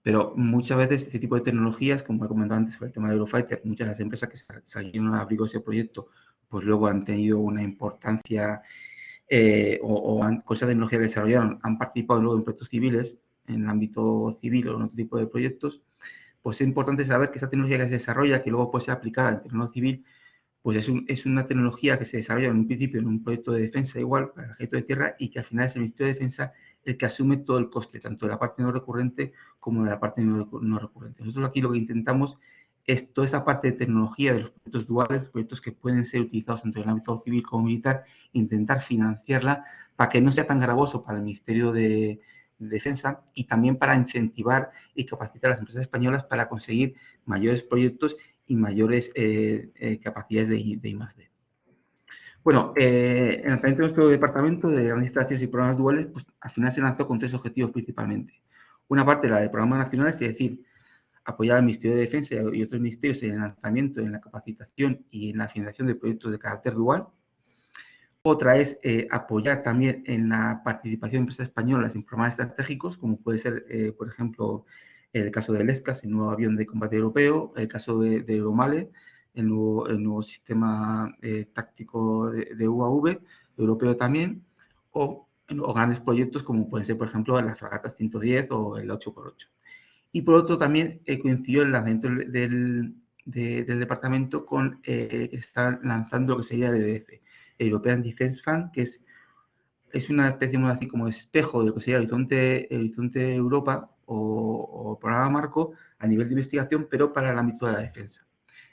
pero muchas veces este tipo de tecnologías, como he comentado antes sobre el tema de Eurofighter, muchas de las empresas que salieron al abrigo de ese proyecto, pues luego han tenido una importancia con esa tecnología que desarrollaron, han participado luego en proyectos civiles, en el ámbito civil o en otro tipo de proyectos, pues es importante saber que esa tecnología que se desarrolla, que luego puede ser aplicada en el terreno civil, pues es una tecnología que se desarrolla en un principio en un proyecto de defensa igual para el ejército de tierra y que al final es el Ministerio de Defensa el que asume todo el coste, tanto de la parte no recurrente como de la parte no recurrente. Nosotros aquí lo que intentamos es toda esa parte de tecnología de los proyectos duales, proyectos que pueden ser utilizados tanto en el ámbito civil como militar, intentar financiarla para que no sea tan gravoso para el Ministerio de Defensa y también para incentivar y capacitar a las empresas españolas para conseguir mayores proyectos y mayores capacidades de I+D. Bueno, el lanzamiento de nuestro departamento de grandes instalaciones y programas duales, pues al final se lanzó con 3 objetivos principalmente. Una parte, la de programas nacionales, es decir, apoyar al Ministerio de Defensa y otros ministerios en el lanzamiento, en la capacitación y en la financiación de proyectos de carácter dual. Otra es apoyar también en la participación de empresas españolas en programas estratégicos, como puede ser, por ejemplo, el caso del EFCAS, el nuevo avión de combate europeo, el caso de Euromale, el nuevo sistema táctico de UAV, europeo también, o grandes proyectos como pueden ser, por ejemplo, la fragata 110 o el 8x8. Y por otro, también coincidió el lanzamiento del departamento con que está lanzando lo que sería el EDF, el European Defence Fund, que es una especie así como espejo de lo que sería Horizonte Europa o programa marco a nivel de investigación, pero para el ámbito de la defensa.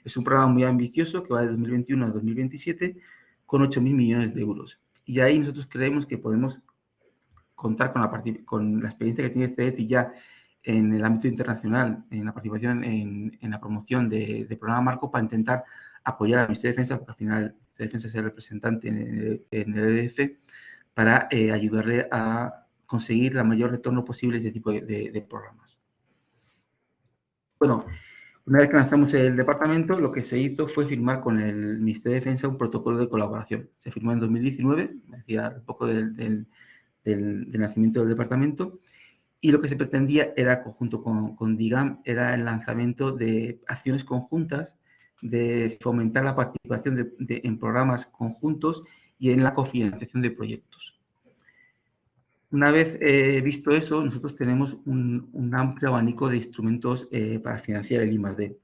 Es un programa muy ambicioso que va de 2021 a 2027 con 8.000 millones de euros. Y ahí nosotros creemos que podemos contar con la experiencia que tiene CETI ya en el ámbito internacional, en la participación en la promoción de programa marco para intentar apoyar al Ministerio de Defensa, porque al final de Defensa es el representante en el EDF, para ayudarle a conseguir el mayor retorno posible de este tipo de programas. Bueno, una vez que lanzamos el departamento, lo que se hizo fue firmar con el Ministerio de Defensa un protocolo de colaboración. Se firmó en 2019, me decía un poco del nacimiento del departamento, y lo que se pretendía era, conjunto con DIGAM, era el lanzamiento de acciones conjuntas, de fomentar la participación en programas conjuntos y en la cofinanciación de proyectos. Una vez visto eso, nosotros tenemos un amplio abanico de instrumentos para financiar el I+D.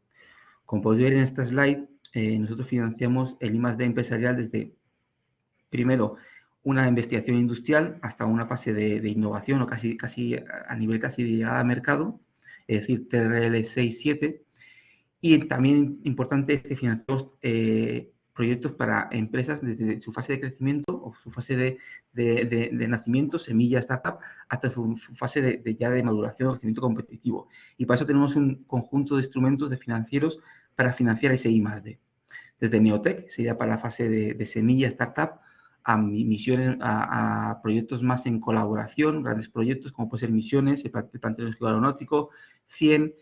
Como podéis ver en esta slide, nosotros financiamos el I+D empresarial desde, primero, una investigación industrial hasta una fase de innovación o casi a nivel casi de llegada al mercado, es decir, TRL 6-7. Y también importante es que financiamos proyectos para empresas desde su fase de crecimiento o su fase de nacimiento, semilla, startup, hasta su fase ya de maduración o crecimiento competitivo. Y para eso tenemos un conjunto de instrumentos de financieros para financiar ese I+D. Desde Neotech, sería para la fase de semilla, startup, a misiones, a proyectos más en colaboración, grandes proyectos como puede ser Misiones, el Plan Tecnológico Aeronáutico, 100,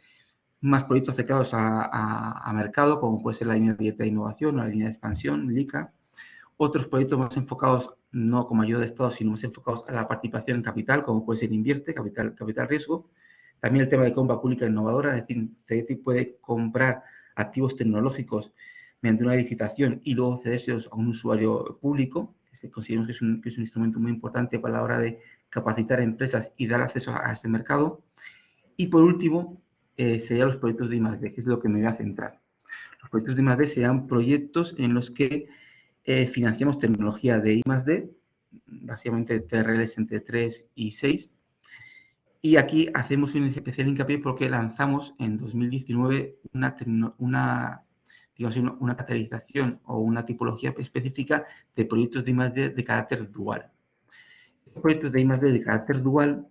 más proyectos acercados a mercado, como puede ser la línea de innovación o la línea de expansión, LICA. Otros proyectos más enfocados, no como ayuda de Estado, sino más enfocados a la participación en capital, como puede ser Invierte, capital riesgo. También el tema de compra pública innovadora, es decir, CETI puede comprar activos tecnológicos mediante una licitación y luego cedérselos a un usuario público, que consideramos que es un instrumento muy importante para la hora de capacitar a empresas y dar acceso a este mercado. Y por último, serían los proyectos de I+D, que es lo que me voy a centrar. Los proyectos de I+D serían proyectos en los que financiamos tecnología de I+D, básicamente TRLs entre 3 y 6. Y aquí hacemos un especial hincapié porque lanzamos en 2019 una catalización o una tipología específica de proyectos de I+D de carácter dual. Estos proyectos de I+D de carácter dual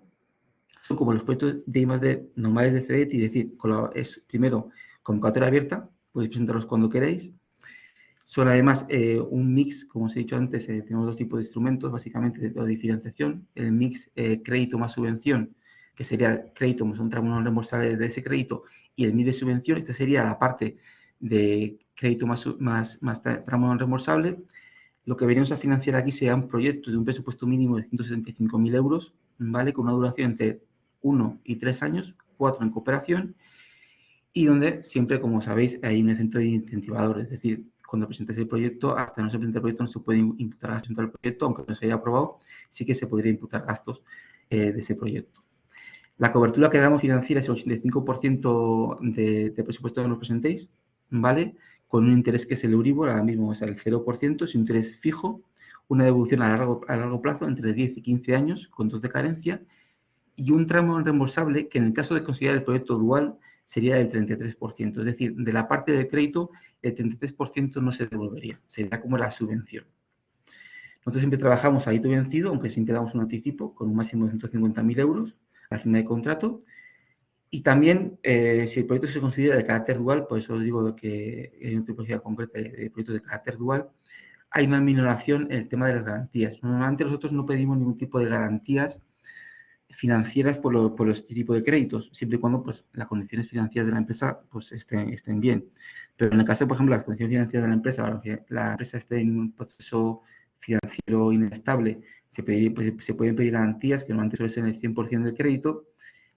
son como los proyectos de I+D normales de CETI, es decir, es primero convocatoria abierta, podéis presentarlos cuando queréis. Son además un mix, como os he dicho antes, tenemos 2 tipos de instrumentos, básicamente de diferenciación. El mix crédito más subvención, que sería crédito más un tramo no reembolsable de ese crédito, y el mix de subvención, esta sería la parte de crédito más tramo no reembolsable. Lo que venimos a financiar aquí sería un proyecto de un presupuesto mínimo de 175.000 euros, ¿vale? Con una duración entre 1 y 3 años, 4 en cooperación, y donde siempre, como sabéis, hay un centro de incentivador, es decir, cuando presentáis el proyecto, hasta no se presenta el proyecto, no se puede imputar gastos del proyecto, aunque no se haya aprobado, sí que se podría imputar gastos de ese proyecto. La cobertura que damos financiera es el 85% de presupuesto que nos presentéis, ¿vale? con un interés que es el Euribor, ahora mismo es el 0%, es un interés fijo, una devolución a largo plazo, entre 10 y 15 años, con 2 de carencia, y un tramo reembolsable que en el caso de considerar el proyecto dual sería del 33%. Es decir, de la parte del crédito, el 33% no se devolvería, sería como la subvención. Nosotros siempre trabajamos a hito vencido, aunque siempre damos un anticipo con un máximo de 150.000 euros al final del contrato. Y también, si el proyecto se considera de carácter dual, por eso os digo que hay una tipología concreta de proyectos de carácter dual, hay una minoración en el tema de las garantías. Normalmente nosotros no pedimos ningún tipo de garantías financieras por este tipo de créditos, siempre y cuando pues, las condiciones financieras de la empresa pues, estén bien. Pero en el caso, por ejemplo, las condiciones financieras de la empresa, la empresa esté en un proceso financiero inestable, se pueden pedir garantías que normalmente suele ser el 100% del crédito.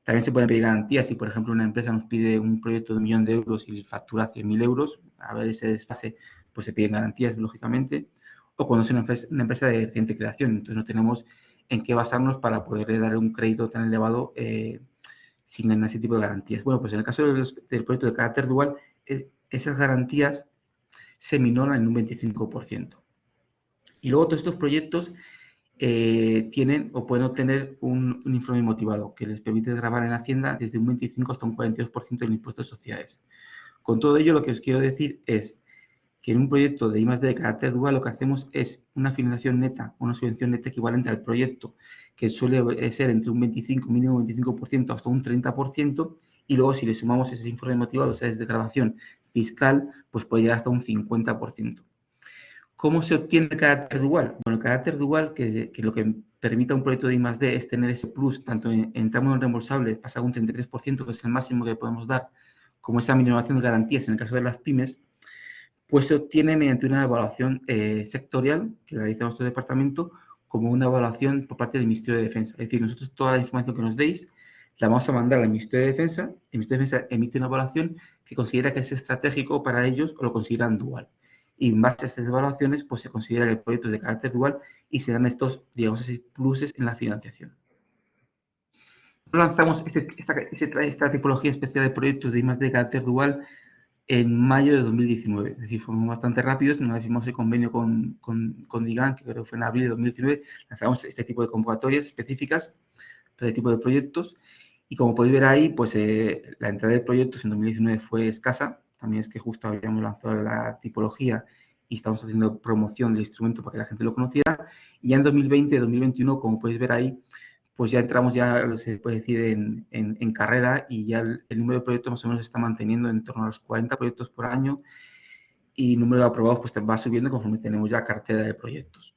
También se pueden pedir garantías si, por ejemplo, una empresa nos pide un proyecto de 1 millón de euros y factura 100.000 euros, a ver ese desfase, pues se piden garantías, lógicamente. O cuando es una empresa de reciente creación, entonces no tenemos en qué basarnos para poder dar un crédito tan elevado sin ese tipo de garantías. Bueno, pues en el caso del proyecto de carácter dual, esas garantías se minoran en un 25%. Y luego todos estos proyectos tienen o pueden obtener un informe motivado que les permite grabar en Hacienda desde un 25 hasta un 42% del impuesto de sociedades. Con todo ello, lo que os quiero decir es que en un proyecto de I+D de carácter dual lo que hacemos es una financiación neta, una subvención neta equivalente al proyecto, que suele ser entre un 25, mínimo 25% hasta un 30%, y luego si le sumamos ese informe motivado, o sea, es de grabación fiscal, pues puede llegar hasta un 50%. ¿Cómo se obtiene el carácter dual? Bueno, el carácter dual, que lo que permite a un proyecto de I+D es tener ese plus, tanto en tramo no reembolsable, pasa a un 33%, que es el máximo que podemos dar, como esa minoración de garantías en el caso de las pymes, pues se obtiene mediante una evaluación sectorial que realiza nuestro departamento, como una evaluación por parte del Ministerio de Defensa. Es decir, nosotros toda la información que nos deis la vamos a mandar al Ministerio de Defensa. El Ministerio de Defensa emite una evaluación que considera que es estratégico para ellos o lo consideran dual. Y en base a estas evaluaciones, pues se considera que el proyecto es de carácter dual y se dan estos, digamos así, pluses en la financiación. Lanzamos esta tipología especial de proyectos de I+D de carácter dual en mayo de 2019, es decir, fuimos bastante rápidos. Una vez firmamos el convenio con DIGAN, que creo que fue en abril de 2019, lanzamos este tipo de convocatorias específicas para este tipo de proyectos, y como podéis ver ahí, pues la entrada de proyectos en 2019 fue escasa. También es que justo habíamos lanzado la tipología y estamos haciendo promoción del instrumento para que la gente lo conociera, y ya en 2020, 2021, como podéis ver ahí, pues ya entramos, ya se puede decir, en carrera, y ya el número de proyectos más o menos se está manteniendo en torno a los 40 proyectos por año, y el número de aprobados pues va subiendo conforme tenemos ya cartera de proyectos.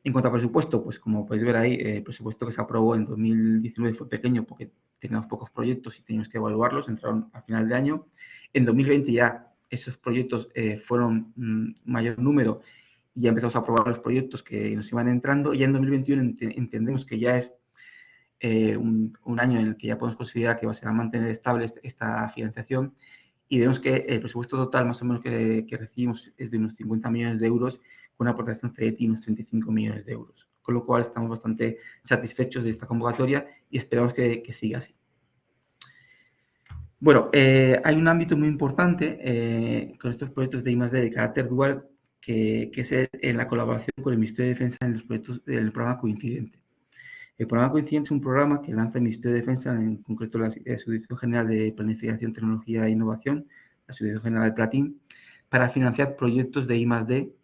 En cuanto a presupuesto, pues como podéis ver ahí, el presupuesto que se aprobó en 2019 fue pequeño porque teníamos pocos proyectos y teníamos que evaluarlos, entraron a final de año. En 2020 ya esos proyectos fueron mayor número y ya empezamos a aprobar los proyectos que nos iban entrando, y ya en 2021 entendemos que ya es un año en el que ya podemos considerar que va a ser a mantener estable esta financiación, y vemos que el presupuesto total más o menos que recibimos es de unos 50 millones de euros, con una aportación CETI de unos 35 millones de euros. Con lo cual estamos bastante satisfechos de esta convocatoria y esperamos que siga así. Bueno, hay un ámbito muy importante con estos proyectos de I+D de carácter dual, que es la colaboración con el Ministerio de Defensa en los proyectos del programa Coincidente. El programa Coincidente es un programa que lanza el Ministerio de Defensa, en concreto la Subdirección General de Planificación, Tecnología e Innovación, la Subdirección General de Platín, para financiar proyectos de I+D.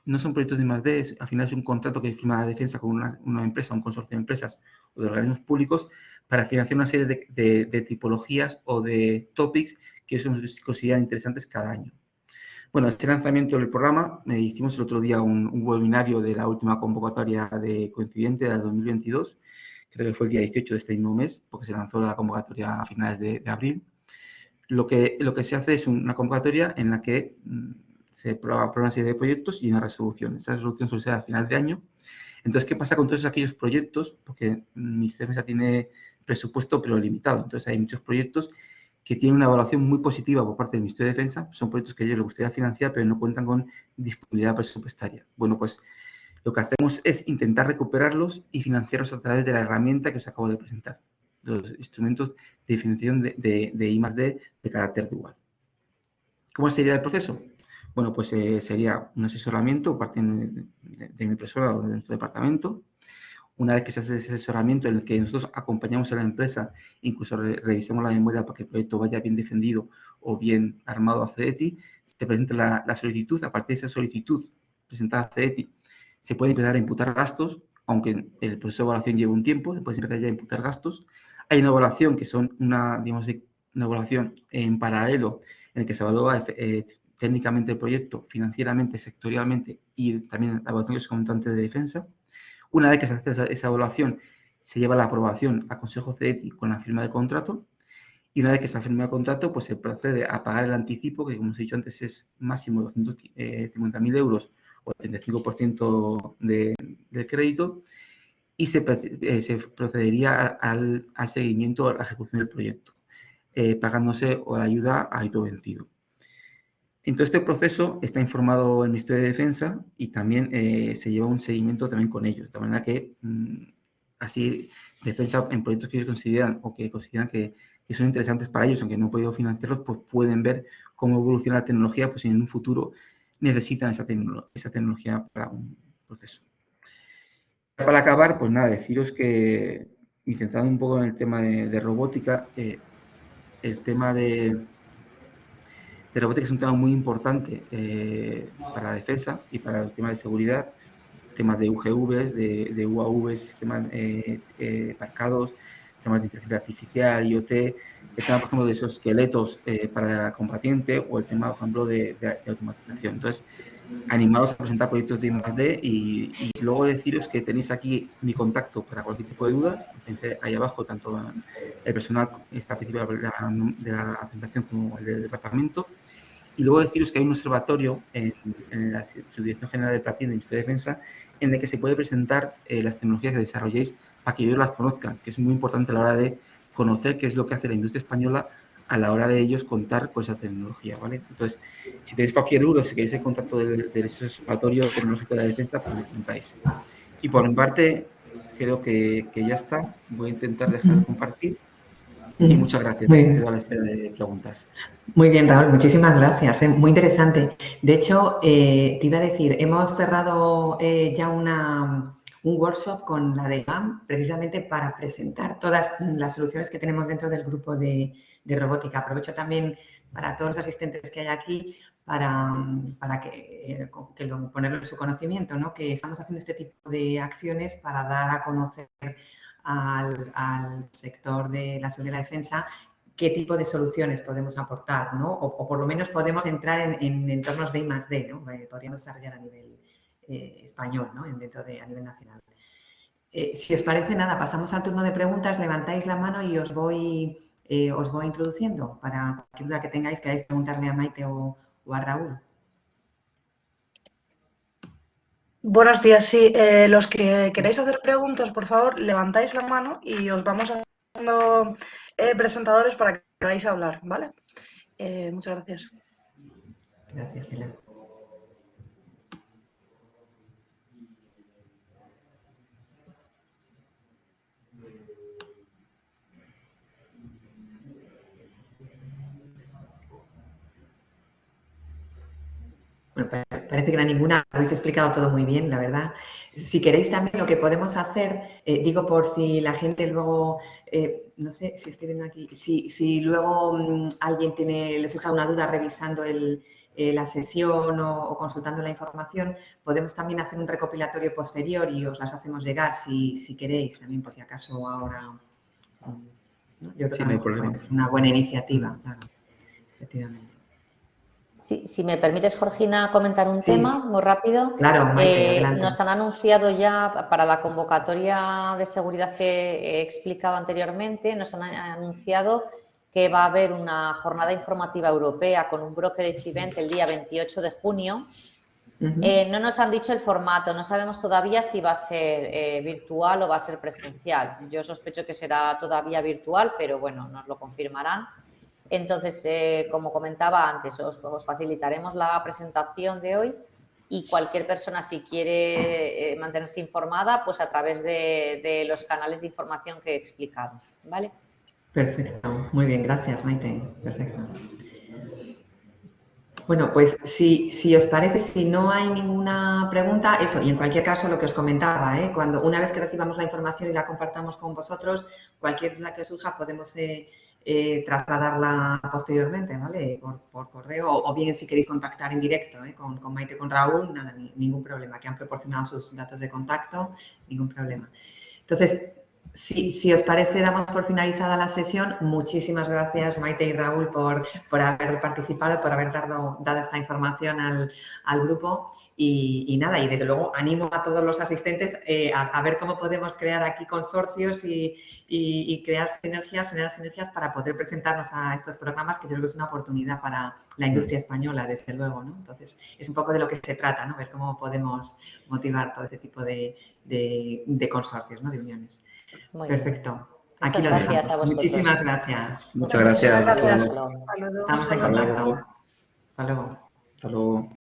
No son proyectos de I+D, al final es un contrato que firma la Defensa con una empresa, un consorcio de empresas o de organismos públicos, para financiar una serie de tipologías o de topics que ellos nos consideran interesantes cada año. Bueno, este lanzamiento del programa, hicimos el otro día un webinario de la última convocatoria de Coincidente de 2022, creo que fue el día 18 de este mismo mes, porque se lanzó la convocatoria a finales de abril. Lo que se hace es una convocatoria en la que se aprueba una serie de proyectos y una resolución. Esa resolución suele ser a final de año. Entonces, ¿qué pasa con todos aquellos proyectos? Porque el Ministerio de Defensa tiene presupuesto, pero limitado. Entonces, hay muchos proyectos que tienen una evaluación muy positiva por parte del Ministerio de Defensa. Son proyectos que a ellos les gustaría financiar, pero no cuentan con disponibilidad presupuestaria. Bueno, pues lo que hacemos es intentar recuperarlos y financiarlos a través de la herramienta que os acabo de presentar, los instrumentos de financiación de I+D de carácter dual. ¿Cómo sería el proceso? Bueno, pues sería un asesoramiento parte de mi persona o de nuestro departamento. Una vez que se hace ese asesoramiento en el que nosotros acompañamos a la empresa, incluso revisamos la memoria para que el proyecto vaya bien defendido o bien armado a CEDETI, se presenta la solicitud. A partir de esa solicitud presentada a CEDETI, se puede empezar a imputar gastos, aunque el proceso de evaluación lleve un tiempo, se puede empezar ya a imputar gastos. Hay una evaluación que son una evaluación en paralelo en el que se evalúa técnicamente el proyecto, financieramente, sectorialmente y también la evaluación que se comentó antes de defensa. Una vez que se hace esa evaluación, se lleva la aprobación a Consejo CEDETI con la firma del contrato, y una vez que se ha firmado el contrato, pues se procede a pagar el anticipo, que como os he dicho antes es máximo 250.000 euros o el 35% del crédito, y se procedería al seguimiento, a la ejecución del proyecto, pagándose o la ayuda a hito vencido. En todo este proceso está informado el Ministerio de Defensa y también se lleva un seguimiento también con ellos, de manera que así Defensa en proyectos que ellos consideran o que consideran que son interesantes para ellos, aunque no han podido financiarlos, pues pueden ver cómo evoluciona la tecnología, pues si en un futuro necesitan esa tecnología para un proceso. Para acabar, pues nada, deciros que, y centrando un poco en el tema de robótica, el tema de robótica es un tema muy importante para la defensa y para el tema de seguridad, temas de UGVs, de UAVs, sistemas marcados, temas de inteligencia artificial, IoT, el tema, por ejemplo, de esos esqueletos para combatiente o el tema, por ejemplo, de automatización. Entonces, animados a presentar proyectos de I+D y luego deciros que tenéis aquí mi contacto para cualquier tipo de dudas. Tenéis ahí abajo tanto el personal está al principio de la presentación como el del departamento. Y luego deciros que hay un observatorio en la Subdirección General de Platino y Ministerio de Defensa en el que se puede presentar las tecnologías que desarrolléis para que ellos las conozcan, que es muy importante a la hora de conocer qué es lo que hace la industria española a la hora de ellos contar con esa tecnología, ¿vale? Entonces, si tenéis cualquier duda, si queréis el contacto del observatorio tecnológico de la defensa, pues me preguntáis. Y por mi parte, creo que ya está. Voy a intentar dejar de compartir. Y muchas gracias. Quedo a la espera de preguntas. Muy bien, Raúl, muchísimas gracias. Muy interesante. De hecho, te iba a decir, hemos cerrado ya un workshop con la de GAM precisamente para presentar todas las soluciones que tenemos dentro del grupo de robótica. Aprovecho también para todos los asistentes que hay aquí para ponerlo en su conocimiento, ¿no? Que estamos haciendo este tipo de acciones para dar a conocer al sector de la seguridad y la defensa qué tipo de soluciones podemos aportar, ¿no? O por lo menos podemos entrar en entornos de I+D, ¿no? Podríamos desarrollar a nivel español, ¿no? A nivel nacional. Si os parece, nada, pasamos al turno de preguntas, levantáis la mano y os voy introduciendo para cualquier duda que tengáis, queráis preguntarle a Maite o a Raúl. Buenos días, sí. Los que queráis hacer preguntas, por favor, levantáis la mano y os vamos haciendo presentadores para que podáis hablar, ¿vale? Muchas gracias. Gracias, Pilar. Bueno, parece que no hay ninguna, habéis explicado todo muy bien, la verdad. Si queréis también lo que podemos hacer, digo por si la gente luego, no sé si estoy viendo aquí, si luego alguien le surja una duda revisando la sesión o consultando la información, podemos también hacer un recopilatorio posterior y os las hacemos llegar si queréis, también por si acaso ahora. ¿no? Yo creo que no hay problema. puede ser una buena iniciativa, claro, efectivamente. Sí, si me permites, Georgina, comentar un tema muy rápido. Claro, Maite, adelante. Nos han anunciado ya para la convocatoria de seguridad que he explicado anteriormente, nos han anunciado que va a haber una jornada informativa europea con un brokerage event el día 28 de junio. No nos han dicho el formato, no sabemos todavía si va a ser virtual o va a ser presencial. Yo sospecho que será todavía virtual, pero bueno, nos lo confirmarán. Entonces, como comentaba antes, os facilitaremos la presentación de hoy y cualquier persona, si quiere mantenerse informada, pues a través de los canales de información que he explicado, ¿vale? Perfecto, muy bien, gracias, Maite. Perfecto. Bueno, pues si os parece, si no hay ninguna pregunta, eso, y en cualquier caso lo que os comentaba, una vez que recibamos la información y la compartamos con vosotros, cualquier duda que surja podemos trasladarla posteriormente, ¿vale? Por correo, o bien si queréis contactar en directo con Maite, con Raúl, nada, ningún problema, que han proporcionado sus datos de contacto, ningún problema. Entonces, si os parece, damos por finalizada la sesión. Muchísimas gracias, Maite y Raúl, por haber participado, por haber dado esta información al grupo. Y nada, y desde luego animo a todos los asistentes a ver cómo podemos crear aquí consorcios y crear generar sinergias para poder presentarnos a estos programas, que yo creo que es una oportunidad para la industria española, desde luego, ¿no? Entonces, es un poco de lo que se trata, ¿no? Ver cómo podemos motivar todo ese tipo de consorcios, ¿no? De uniones. Muy bien. Perfecto. Muchas Aquí lo gracias dejamos. a vosotros. Muchísimas gracias. Muchas gracias a Gracias. todos. Hasta luego. Estamos en Hasta luego. contacto. Hasta luego. Hasta luego.